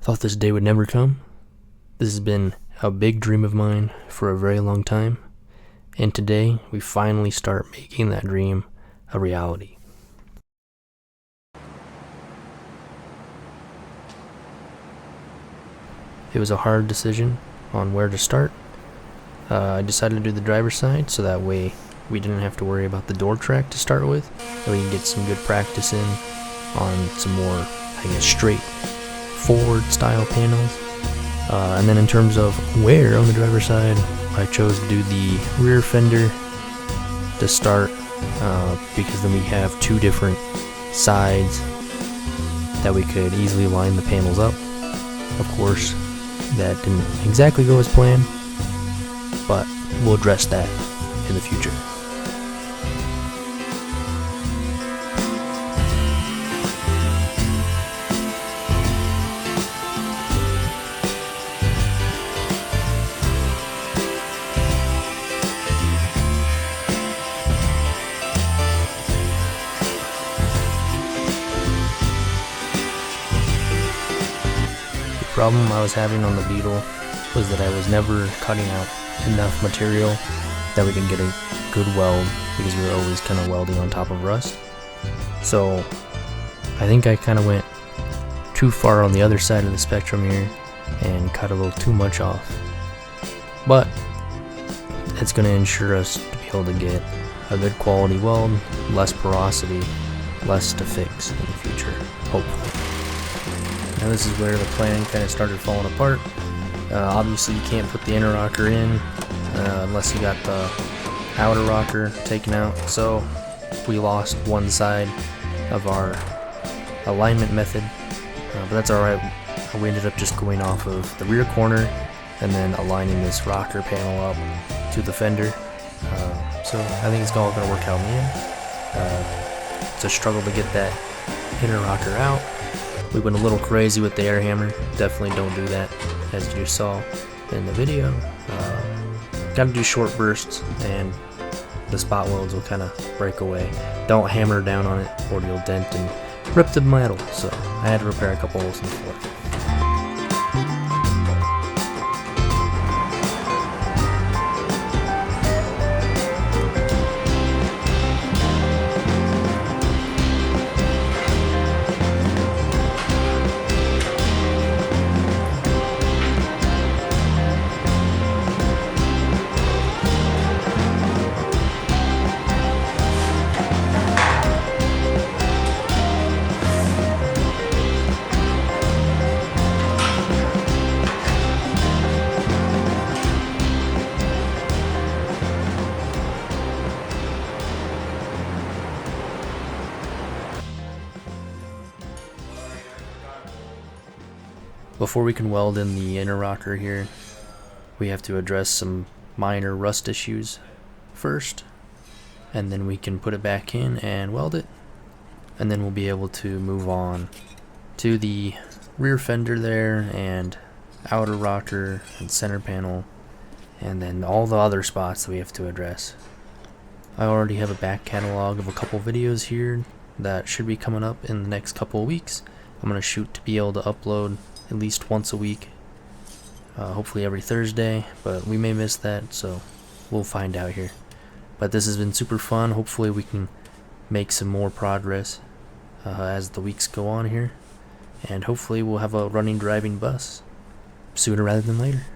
Thought this day would never come. This has been a big dream of mine for a very long time, and today we finally start making that dream a reality. It was a hard decision on where to start. I decided to do the driver's side so that way we didn't have to worry about the door track to start with, and we can get some good practice in on some more, straight forward style panels. And then in terms of where on the driver's side, I chose to do the rear fender to start because then we have two different sides that we could easily line the panels up. Of course, that didn't exactly go as planned, but we'll address that in the future. The problem I was having on the Beetle was that I was never cutting out enough material that we can get a good weld, because we were always kind of welding on top of rust. So I think I kind of went too far on the other side of the spectrum here and cut a little too much off. But it's going to ensure us to be able to get a good quality weld, less porosity, less to fix in the future, hopefully. Now this is where the plan kind of started falling apart. Obviously you can't put the inner rocker in unless you got the outer rocker taken out, so we lost one side of our alignment method, but that's alright. We ended up just going off of the rear corner and then aligning this rocker panel up to the fender, so I think it's all going to work out in the end. It's a struggle to get that inner rocker out. We went a little crazy with the air hammer. Definitely don't do that, as you saw in the video. Gotta do short bursts and the spot welds will kind of break away. Don't hammer down on it or you'll dent and rip the metal, so I had to repair a couple holes in the floor. Before we can weld in the inner rocker here, we have to address some minor rust issues first, and then we can put it back in and weld it, and then we'll be able to move on to the rear fender there and outer rocker and center panel, and then all the other spots that we have to address. I already have a back catalog of a couple videos here that should be coming up in the next couple of weeks. I'm going to shoot to be able to upload at least once a week, hopefully every Thursday, but we may miss that, so we'll find out here. But this has been super fun. Hopefully we can make some more progress as the weeks go on here, and hopefully we'll have a running driving bus sooner rather than later.